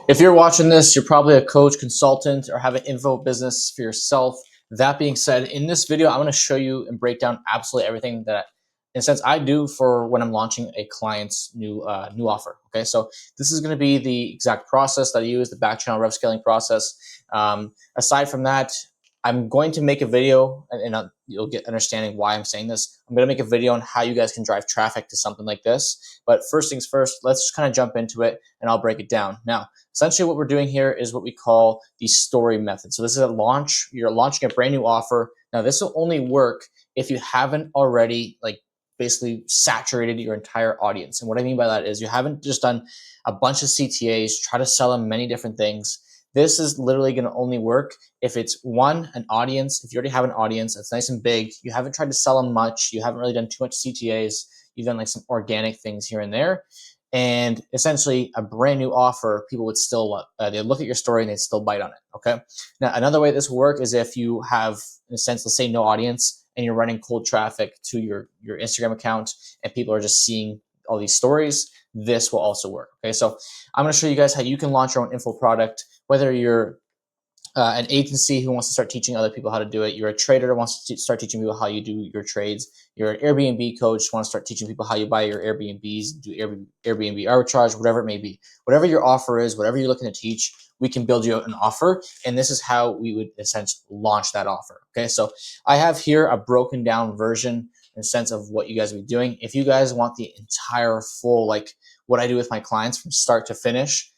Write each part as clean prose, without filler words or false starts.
If you're watching this, you're probably a coach, consultant, or have an info business for yourself. That being said, in this video, I'm going to show you and break down absolutely everything that, in a sense, I do for when I'm launching a client's new offer. Okay, so this is going to be the exact process that I use, the back channel rev scaling process. Aside from that, I'm going to make a video, and you'll get understanding why I'm saying this. I'm going to make a video on how you guys can drive traffic to something like this. But first things first, let's just kind of jump into it, and I'll break it down now. Essentially, what we're doing here is what we call the story method. So this is a launch. You're launching a brand new offer. Now, this will only work if you haven't already basically saturated your entire audience. And what I mean by that is you haven't just done a bunch of CTAs, try to sell them many different things. This is literally going to only work if it's one, an audience. If you already have an audience that's nice and big, you haven't tried to sell them much, you haven't really done too much CTAs, you've done like some organic things here and there, and essentially a brand new offer, people would still they look at your story and they'd still bite on it. Okay. Now, another way this will work is if you have, in a sense, let's say no audience and you're running cold traffic to your Instagram account and people are just seeing all these stories, this will also work. Okay. So I'm going to show you guys how you can launch your own info product, whether you're an agency who wants to start teaching other people how to do it. You're a trader who wants to start teaching people how you do your trades. You're an Airbnb coach who wants to start teaching people how you buy your Airbnbs, do Airbnb arbitrage, whatever it may be. Whatever your offer is, whatever you're looking to teach, we can build you an offer. And this is how we would essentially launch that offer. Okay, so I have here a broken down version in the sense of what you guys will be doing. If you guys want the entire full, like what I do with my clients from start to finish,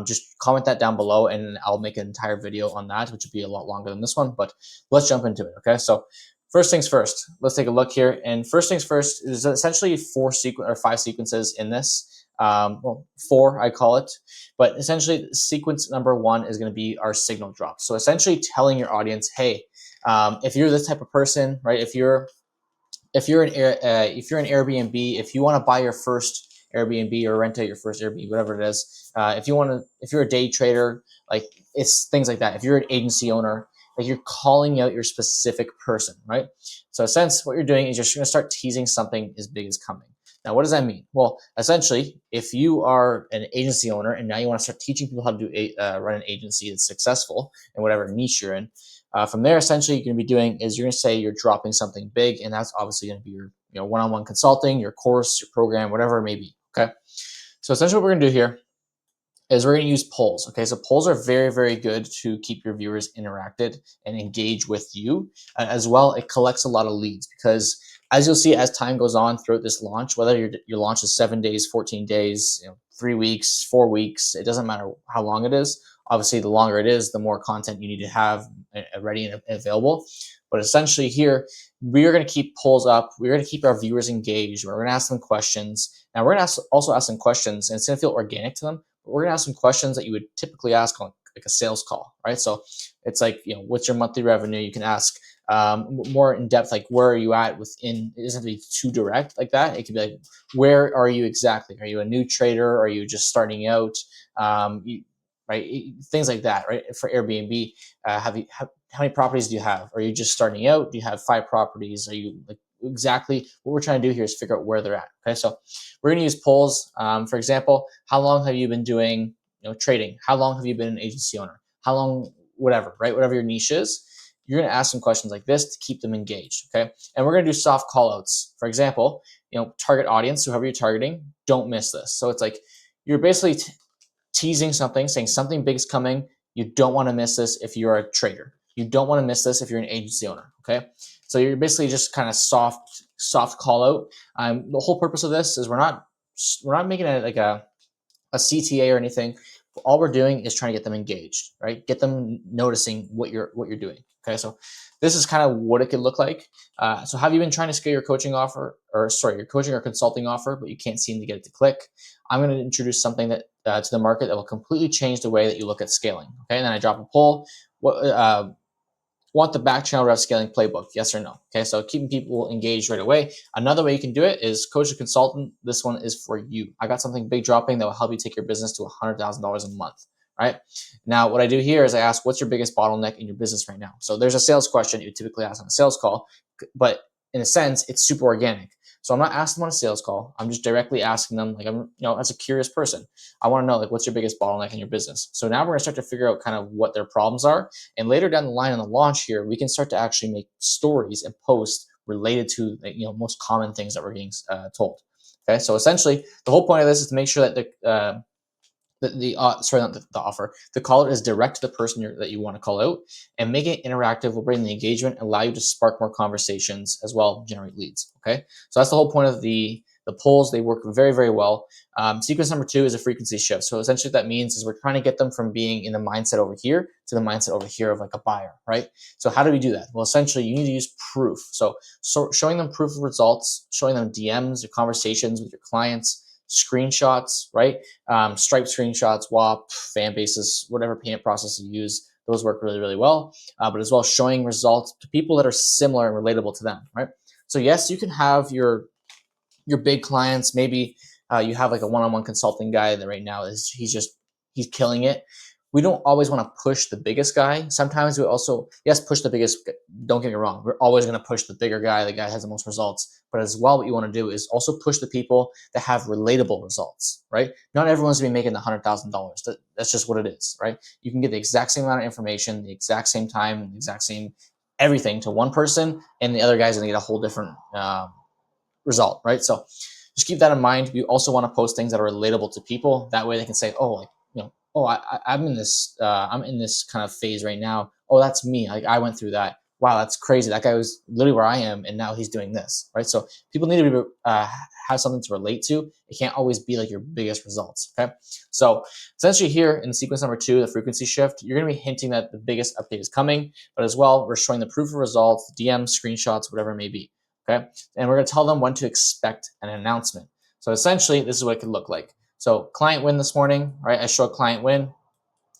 just comment that down below and I'll make an entire video on that, which would be a lot longer than this one, but let's jump into it. Okay. So first things first, let's take a look here. And first things first is essentially five sequences in this. Well, four, I call it, but essentially sequence number one is going to be our signal drop. So essentially telling your audience, hey, if you're this type of person, right? If you're an Airbnb, if you want to buy your first Airbnb or rent out your first Airbnb, whatever it is, if you're a day trader, like it's things like that. If you're an agency owner, like you're calling out your specific person, right? So in a sense, what you're doing is you're going to start teasing something as big as coming. Now, what does that mean? Well, essentially, if you are an agency owner and now you want to start teaching people how to run an agency that's successful in whatever niche you're in, from there, essentially, you're going to be doing is you're going to say you're dropping something big, and that's obviously going to be your one-on-one consulting, your course, your program, whatever it may be. Okay. So essentially, what we're going to do here is we're going to use polls. Okay, so polls are very, very good to keep your viewers interacted and engage with you. As well, it collects a lot of leads because, as you'll see, as time goes on throughout this launch, whether your launch is 7 days, 14 days, 3 weeks, 4 weeks, it doesn't matter how long it is. Obviously, the longer it is, the more content you need to have ready and available. But essentially here, we are going to keep polls up. We're going to keep our viewers engaged. We're going to ask them questions. Now, we're going to also ask them questions, and it's going to feel organic to them. But we're going to ask some questions that you would typically ask on like a sales call, right? So it's like, what's your monthly revenue? You can ask more in depth, like where are you at within, it doesn't have to be too direct like that. It could be like, where are you exactly? Are you a new trader? Are you just starting out? Right? Things like that, right? For Airbnb, how many properties do you have? Are you just starting out? Do you have 5 properties? Are you like exactly what we're trying to do here is figure out where they're at. Okay, so we're going to use polls. For example, how long have you been doing trading? How long have you been an agency owner? How long, whatever, right? Whatever your niche is, you're going to ask some questions like this to keep them engaged. Okay, and we're going to do soft call outs. For example, target audience, whoever you're targeting, don't miss this. So it's like you're basically teasing something, saying something big is coming. You don't want to miss this if you're a trader. You don't want to miss this if you're an agency owner. Okay, so you're basically just kind of soft call out. The whole purpose of this is we're not making it like a CTA or anything. All we're doing is trying to get them engaged, right? Get them noticing what you're doing. Okay, so this is kind of what it could look like. So have you been trying to scale your coaching offer, or sorry, your coaching or consulting offer, but you can't seem to get it to click? I'm going to introduce something that to the market that will completely change the way that you look at scaling. Okay, and then I drop a poll. Want the back channel rev scaling playbook? Yes or no? Okay, so keeping people engaged right away. Another way you can do it is coach or consultant. This one is for you. I got something big dropping that will help you take your business to $100,000 a month. Right now, what I do here is I ask, what's your biggest bottleneck in your business right now? So there's a sales question you typically ask on a sales call, but in a sense, it's super organic. So I'm not asking them on a sales call. I'm just directly asking them, like, as a curious person, I want to know, like, what's your biggest bottleneck in your business? So now we're going to start to figure out kind of what their problems are. And later down the line on the launch here, we can start to actually make stories and posts related to, most common things that we're getting told. Okay. So essentially the whole point of this is to make sure that the offer, the caller is direct to the person that you want to call out, and make it interactive. Will bring the engagement, allow you to spark more conversations as well, generate leads. Okay, so that's the whole point of the polls. They work very, very well. Sequence number 2 is a frequency shift. So essentially what that means is we're trying to get them from being in the mindset over here to the mindset over here of like a buyer, right? So how do we do that? Well, essentially you need to use proof. So showing them proof of results, showing them DMs or conversations with your clients, screenshots, right? Stripe screenshots, WAP, fan bases, whatever payment process you use, those work really, really well. But as well, showing results to people that are similar and relatable to them, right? So yes, you can have your big clients. Maybe you have like a one-on-one consulting guy that right now he's killing it. We don't always want to push the biggest guy. Sometimes we also, yes, push the biggest. Don't get me wrong. We're always going to push the bigger guy, the guy that has the most results. But as well, what you want to do is also push the people that have relatable results, right? Not everyone's going to be making the $100,000. That's just what it is, right? You can get the exact same amount of information, the exact same time, the exact same everything to one person, and the other guy's going to get a whole different result, right? So just keep that in mind. You also want to post things that are relatable to people. That way they can say, oh, like, oh, I'm in this kind of phase right now. Oh, that's me. Like I went through that. Wow, that's crazy. That guy was literally where I am, and now he's doing this, right? So people need to have something to relate to. It can't always be like your biggest results, okay? So essentially here in sequence number 2, the frequency shift, you're going to be hinting that the biggest update is coming, but as well, we're showing the proof of results, DMs, screenshots, whatever it may be, okay? And we're going to tell them when to expect an announcement. So essentially, this is what it could look like. So client win this morning, right? I show a client win.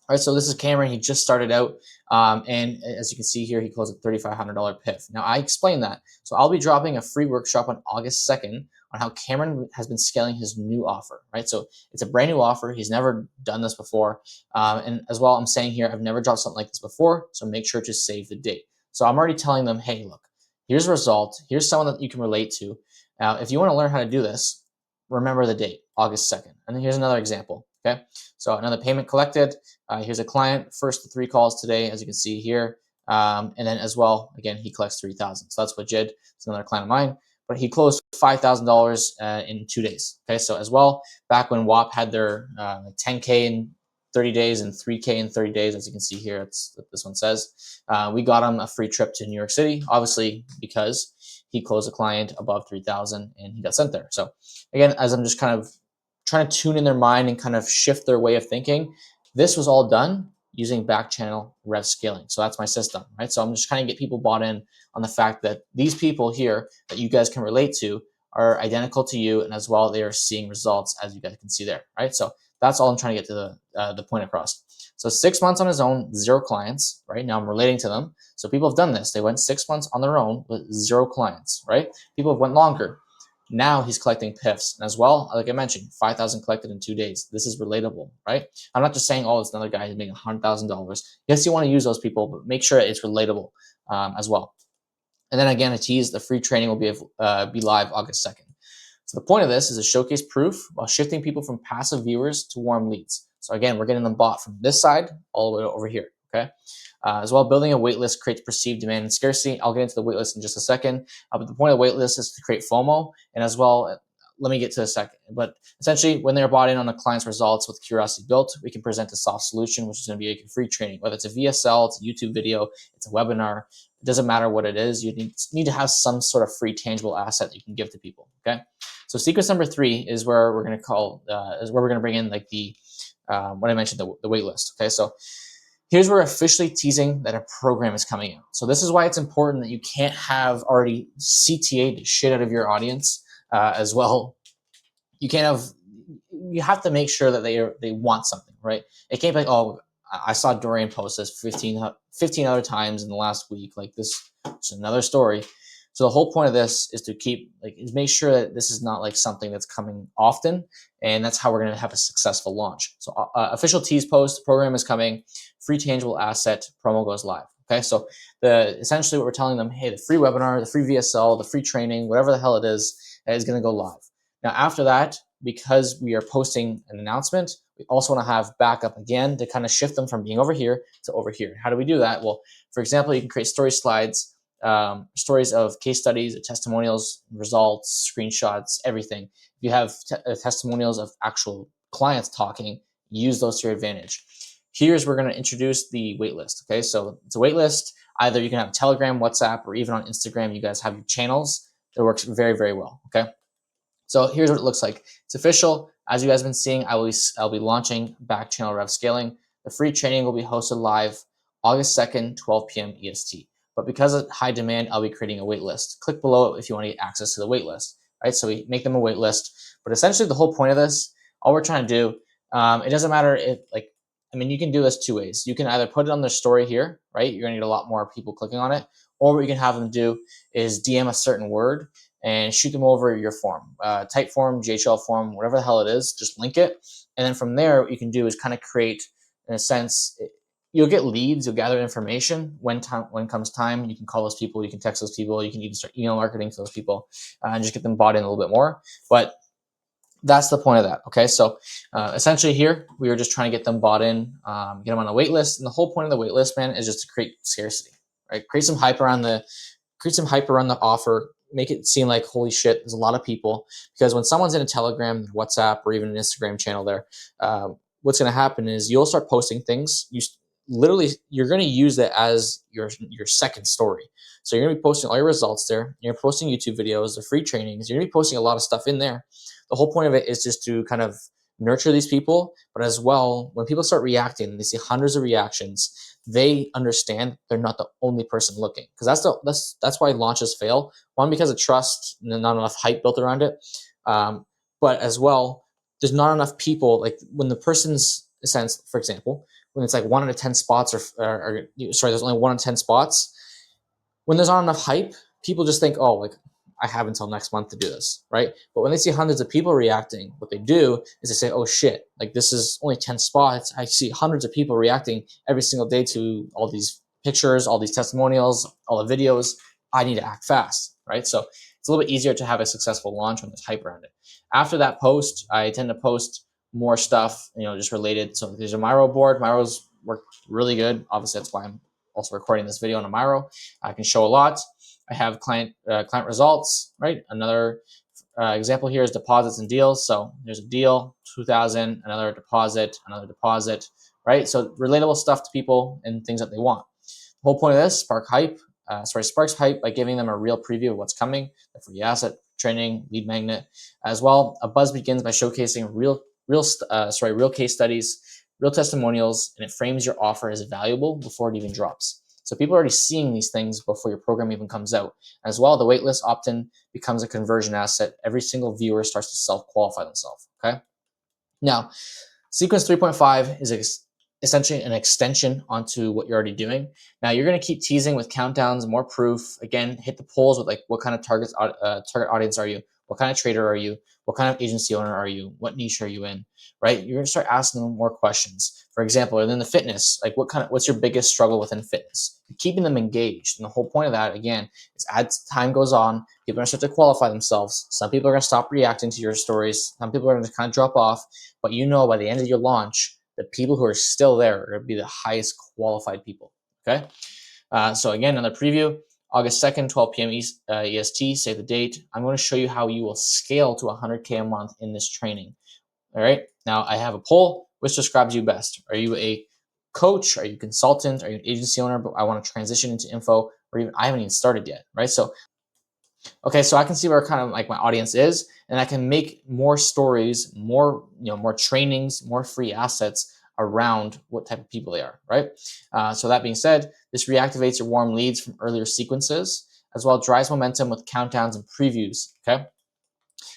All right, so this is Cameron. He just started out, and as you can see here, he closed a $3,500 PIF. Now, I explained that. So I'll be dropping a free workshop on August 2nd on how Cameron has been scaling his new offer, right? So it's a brand new offer. He's never done this before. And as well, I'm saying here, I've never dropped something like this before, so make sure to save the date. So I'm already telling them, hey, look, here's a result. Here's someone that you can relate to. Now, if you want to learn how to do this, remember the date, August 2nd. And then here's another example, okay? So another payment collected. Here's a client, first 3 calls today, as you can see here. And then as well, again, he collects 3,000. So that's legit. It's another client of mine, but he closed $5,000 in 2 days. Okay, so as well, back when WAP had their 10K in 30 days and 3K in 30 days, as you can see here, it's what this one says. We got him a free trip to New York City, obviously because he closed a client above 3,000 and he got sent there. So again, as I'm just kind of trying to tune in their mind and kind of shift their way of thinking, this was all done using back channel rev scaling. So that's my system, right? So I'm just trying to get people bought in on the fact that these people here that you guys can relate to are identical to you, and as well, they are seeing results, as you guys can see there, right? So that's all I'm trying to get to the point across. So 6 months on his own, 0 clients, right? Now I'm relating to them. So people have done this. They went 6 months on their own with 0 clients, right? People have went longer. Now he's collecting PIFs. And as well, like I mentioned, 5,000 collected in 2 days. This is relatable, right? I'm not just saying, oh, it's another guy who's making $100,000. Yes, you want to use those people, but make sure it's relatable as well. And then again, a tease, the free training will be live August 2nd. So the point of this is to showcase proof while shifting people from passive viewers to warm leads. So again, we're getting them bought from this side all the way over here, okay? As well, building a waitlist creates perceived demand and scarcity. I'll get into the waitlist in just a second. But the point of the waitlist is to create FOMO. And as well, let me get to a second. But essentially, when they're bought in on a client's results with curiosity built, we can present a soft solution, which is going to be a free training. Whether it's a VSL, it's a YouTube video, it's a webinar, it doesn't matter what it is. You need to have some sort of free tangible asset that you can give to people, okay? So sequence number 3 is where we're going to bring in like the, what I mentioned, the waitlist, okay? So here's where we're officially teasing that a program is coming out. So this is why it's important that you can't have already CTA'd shit out of your audience as well. You have to make sure that they want something, right? It can't be like, oh, I saw Dorian post this 15 other times in the last week. Like this is another story. So the whole point of this is to make sure that this is not like something that's coming often, and that's how we're going to have a successful launch. So official tease post, program is coming, free tangible asset, promo goes live. Okay, so essentially what we're telling them, hey, the free webinar, the free VSL, the free training, whatever the hell it is, that is going to go live. Now, after that, because we are posting an announcement, we also want to have backup again to kind of shift them from being over here to over here. How do we do that? Well, for example, you can create story slides, stories of case studies, testimonials, results, screenshots, everything. If you have testimonials of actual clients talking, use those to your advantage. Here's where we're going to introduce the waitlist. Okay, so it's a waitlist. Either you can have Telegram, WhatsApp, or even on Instagram, you guys have your channels. That works very, very well. Okay, so here's what it looks like. It's official. As you guys have been seeing, I'll be launching Back Channel Rev Scaling. The free training will be hosted live August 2nd, 12 p.m. EST. But because of high demand, I'll be creating a waitlist. Click below if you want to get access to the waitlist. Right, so we make them a waitlist. But essentially, the whole point of this, all we're trying to do, it doesn't matter if you can do this two ways. You can either put it on their story here, right? You're gonna get a lot more people clicking on it. Or what you can have them do is DM a certain word and shoot them over your form, type form, GHL form, whatever the hell it is, just link it. And then from there, what you can do is kind of create, in a sense, you'll get leads, you'll gather information. When comes time, you can call those people, you can text those people, you can even start email marketing to those people and just get them bought in a little bit more. But that's the point of that. Okay, so essentially here we are just trying to get them bought in, get them on a wait list, and the whole point of the wait list, man, is just to create scarcity, right? Create some hype around the offer, make it seem like holy shit, there's a lot of people. Because when someone's in a Telegram, WhatsApp, or even an Instagram channel, there, what's going to happen is you'll start posting things. You're going to use that as your second story. So you're going to be posting all your results there. You're posting YouTube videos, the free trainings. You're going to be posting a lot of stuff in there. The whole point of it is just to kind of nurture these people, but as well, when people start reacting, they see hundreds of reactions, they understand they're not the only person looking. Because that's why launches fail. One, because of trust and not enough hype built around it, but as well, there's not enough people. Like when the person's sense, for example, when it's like 1 out of 10 spots, there's only 1 in 10 spots. When there's not enough hype, people just think, oh, like I have until next month to do this, right? But when they see hundreds of people reacting, what they do is they say, oh shit, like this is only 10 spots. I see hundreds of people reacting every single day to all these pictures, all these testimonials, all the videos. I need to act fast, right? So it's a little bit easier to have a successful launch when there's hype around it. After that post, I tend to post more stuff, just related. So there's a Miro board. Miro's work really good. Obviously, that's why I'm also recording this video on a Miro. I can show a lot. I have client results, right? Another example here is deposits and deals. So there's a deal, 2,000, another deposit, right? So relatable stuff to people and things that they want. The whole point of this, sparks hype by giving them a real preview of what's coming, the free asset training, lead magnet, as well. A buzz begins by showcasing real case studies, real testimonials, and it frames your offer as valuable before it even drops. So people are already seeing these things before your program even comes out. As well, the waitlist opt-in becomes a conversion asset. Every single viewer starts to self-qualify themselves, okay? Now, Sequence 3.5 is essentially an extension onto what you're already doing. Now, you're going to keep teasing with countdowns, more proof. Again, hit the polls with like what kind of target audience are you? What kind of trader are you? What kind of agency owner are you? What niche are you in? Right? You're going to start asking them more questions. For example, within the fitness, like what's your biggest struggle within fitness? Keeping them engaged. And the whole point of that, again, is as time goes on, people are going to start to qualify themselves. Some people are going to stop reacting to your stories. Some people are going to kind of drop off. But by the end of your launch, the people who are still there are going to be the highest qualified people. Okay. So again, another preview, August 2nd, 12 p.m. EST, save the date. I'm going to show you how you will scale to 100K a month in this training. All right. Now I have a poll. Which describes you best? Are you a coach? Are you a consultant? Are you an agency owner? But I want to transition into info, or even I haven't even started yet, right? So, okay, so I can see where kind of like my audience is, and I can make more stories, more trainings, more free assets around what type of people they are, right? So that being said, this reactivates your warm leads from earlier sequences, as well drives momentum with countdowns and previews. Okay.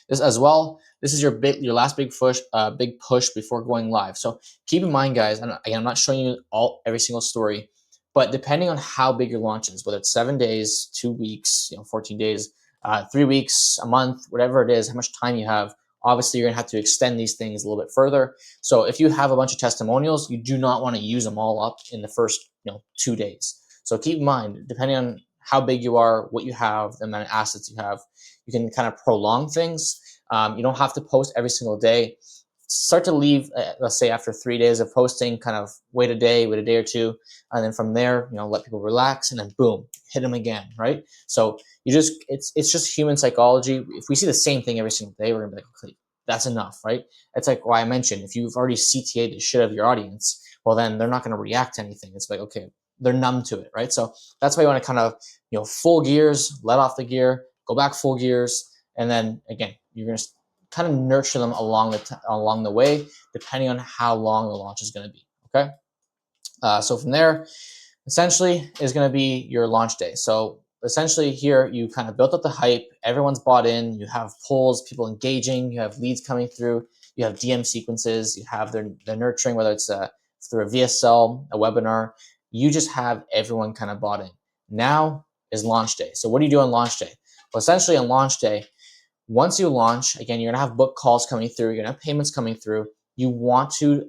This is your last big push before going live. So keep in mind, guys, and again, I'm not showing you every single story, but depending on how big your launch is, whether it's 7 days, 2 weeks, 14 days, 3 weeks, a month, whatever it is, how much time you have, obviously you're gonna have to extend these things a little bit further. So if you have a bunch of testimonials, you do not want to use them all up in the first 2 days. So keep in mind, depending on how big you are, what you have, the amount of assets you have. You can kind of prolong things. You don't have to post every single day. Start to leave, let's say after 3 days of posting, kind of wait a day or two, and then from there, let people relax, and then boom, hit them again, right? So it's just human psychology. If we see the same thing every single day, we're gonna be like, okay, that's enough, right? It's like why I mentioned, if you've already CTA'd the shit of your audience, well, then they're not gonna react to anything. It's like, okay, they're numb to it, right? So that's why you want to kind of, full gears, let off the gear, go back full gears, and then again, you're gonna kind of nurture them along the way, depending on how long the launch is going to be. Okay, so from there, essentially is going to be your launch day. So essentially here you kind of built up the hype, everyone's bought in, you have polls, people engaging, you have leads coming through, you have DM sequences, you have their nurturing, whether it's through a VSL, a webinar, you just have everyone kind of bought in. Now is launch day. So what do you do on launch day? Well, essentially on launch day, once you launch, again, you're gonna have book calls coming through, you're gonna have payments coming through. You want to,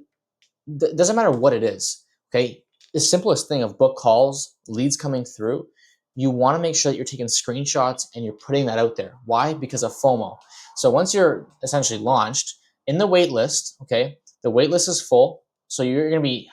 doesn't matter what it is, okay? The simplest thing of book calls, leads coming through, you wanna make sure that you're taking screenshots and you're putting that out there. Why? Because of FOMO. So once you're essentially launched, in the wait list, okay, the wait list is full. So you're gonna be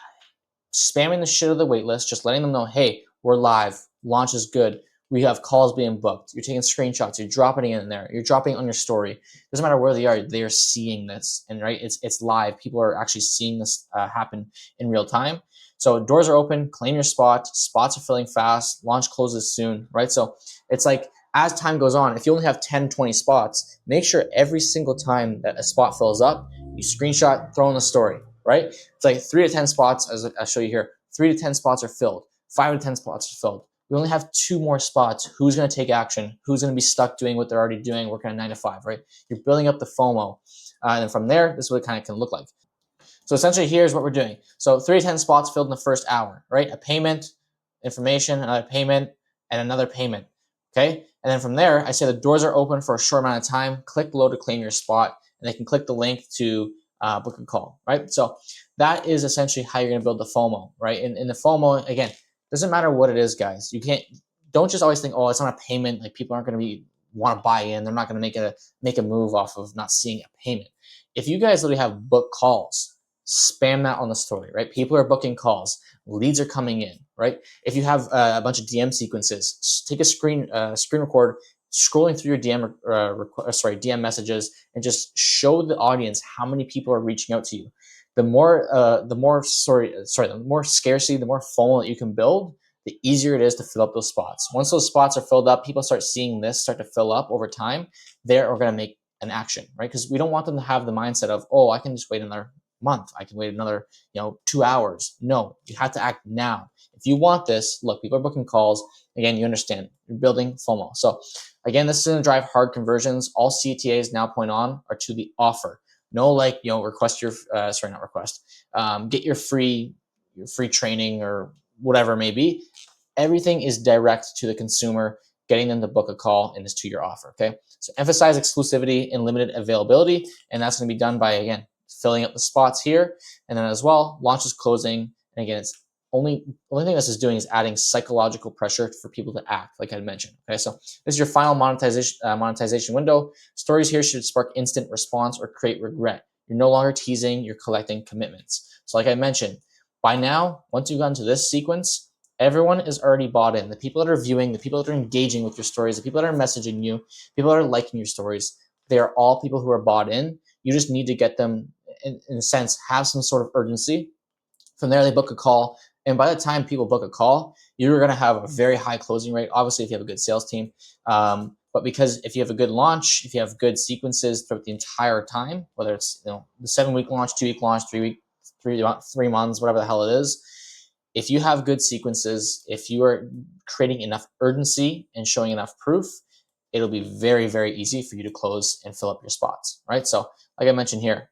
spamming the shit of the wait list, just letting them know, hey, we're live, launch is good. We have calls being booked. You're taking screenshots. You're dropping it in there. You're dropping it on your story. Doesn't matter where they are seeing this, and right, it's live. People are actually seeing this happen in real time. So doors are open. Claim your spot. Spots are filling fast. Launch closes soon. Right. So it's like as time goes on, if you only have 10, 20 spots, make sure every single time that a spot fills up, you screenshot, throw in the story. Right. It's like 3 to 10 spots, as I'll show you here. 3 to 10 spots are filled. 5 to 10 spots are filled. We only have 2 more spots. Who's going to take action? Who's going to be stuck doing what they're already doing, working at 9 to 5, right? You're building up the FOMO. And then from there, this is what it kind of can look like. So essentially, here's what we're doing. So 3 to 10 spots filled in the first hour, right? A payment, information, another payment, and another payment, okay? And then from there, I say the doors are open for a short amount of time. Click below to claim your spot, and they can click the link to book a call, right? So that is essentially how you're going to build the FOMO, right? In the FOMO, again, doesn't matter what it is, guys. Don't just always think, oh, it's not a payment. Like people aren't going to want to buy in. They're not going to make a move off of not seeing a payment. If you guys literally have book calls, spam that on the story, right? People are booking calls, leads are coming in, right? If you have a bunch of DM sequences, take a screen record, scrolling through your DM messages, and just show the audience how many people are reaching out to you. The more scarcity, the more FOMO that you can build, the easier it is to fill up those spots. Once those spots are filled up, people start seeing this start to fill up over time. They're going to make an action, right? Because we don't want them to have the mindset of, oh, I can just wait another month. I can wait another, 2 hours. No, you have to act now. If you want this, look, people are booking calls. Again, you understand, you're building FOMO. So again, this is going to drive hard conversions. All CTAs now point on are to the offer. No, request your, not request, get your free training or whatever it may be. Everything is direct to the consumer, getting them to book a call, and is to your offer, okay? So emphasize exclusivity and limited availability, and that's going to be done by, again, filling up the spots here, and then as well, launch is closing, and again, it's only thing this is doing is adding psychological pressure for people to act, like I mentioned. Okay, so this is your final monetization window. Stories here should spark instant response or create regret. You're no longer teasing, you're collecting commitments. So like I mentioned, by now, once you've gotten to this sequence, everyone is already bought in. The people that are viewing, the people that are engaging with your stories, the people that are messaging you, people that are liking your stories, they are all people who are bought in. You just need to get them, in a sense, have some sort of urgency. From there, they book a call. And by the time people book a call, you're going to have a very high closing rate. Obviously, if you have a good sales team. But because if you have a good launch, if you have good sequences throughout the entire time, whether it's the 7-week launch, 2-week launch, 3 months, whatever the hell it is, if you have good sequences, if you are creating enough urgency and showing enough proof, it'll be very, very easy for you to close and fill up your spots, right? So like I mentioned here,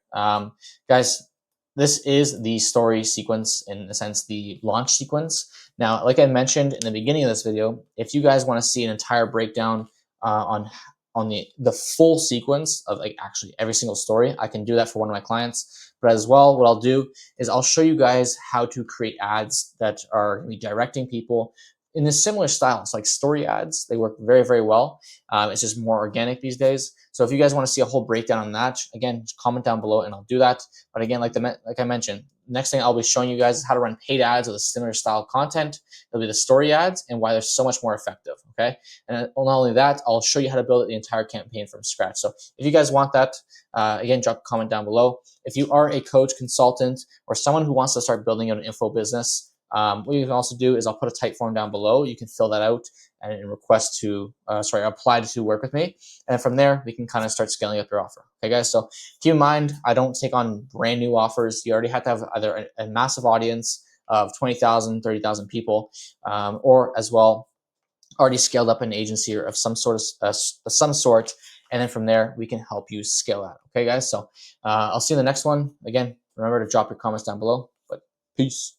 guys, this is the story sequence, in a sense, the launch sequence. Now, like I mentioned in the beginning of this video, if you guys want to see an entire breakdown on the full sequence of like actually every single story, I can do that for one of my clients. But as well, what I'll do is I'll show you guys how to create ads that are going to be directing people in a similar style. It's like story ads. They work very, very well. It's just more organic these days. So if you guys want to see a whole breakdown on that, again, just comment down below and I'll do that. But again, like I mentioned, next thing I'll be showing you guys is how to run paid ads with a similar style content. It'll be the story ads and why they're so much more effective. Okay. And not only that, I'll show you how to build the entire campaign from scratch. So if you guys want that, again, drop a comment down below. If you are a coach, consultant, or someone who wants to start building an info business, what you can also do is I'll put a type form down below. You can fill that out and request to, apply to work with me. And from there, we can kind of start scaling up your offer. Okay, guys? So keep in mind, I don't take on brand new offers. You already have to have either a massive audience of 20,000, 30,000 people, or as well, already scaled up an agency or of some sort. And then from there, we can help you scale out. Okay, guys? So I'll see you in the next one. Again, remember to drop your comments down below. But peace.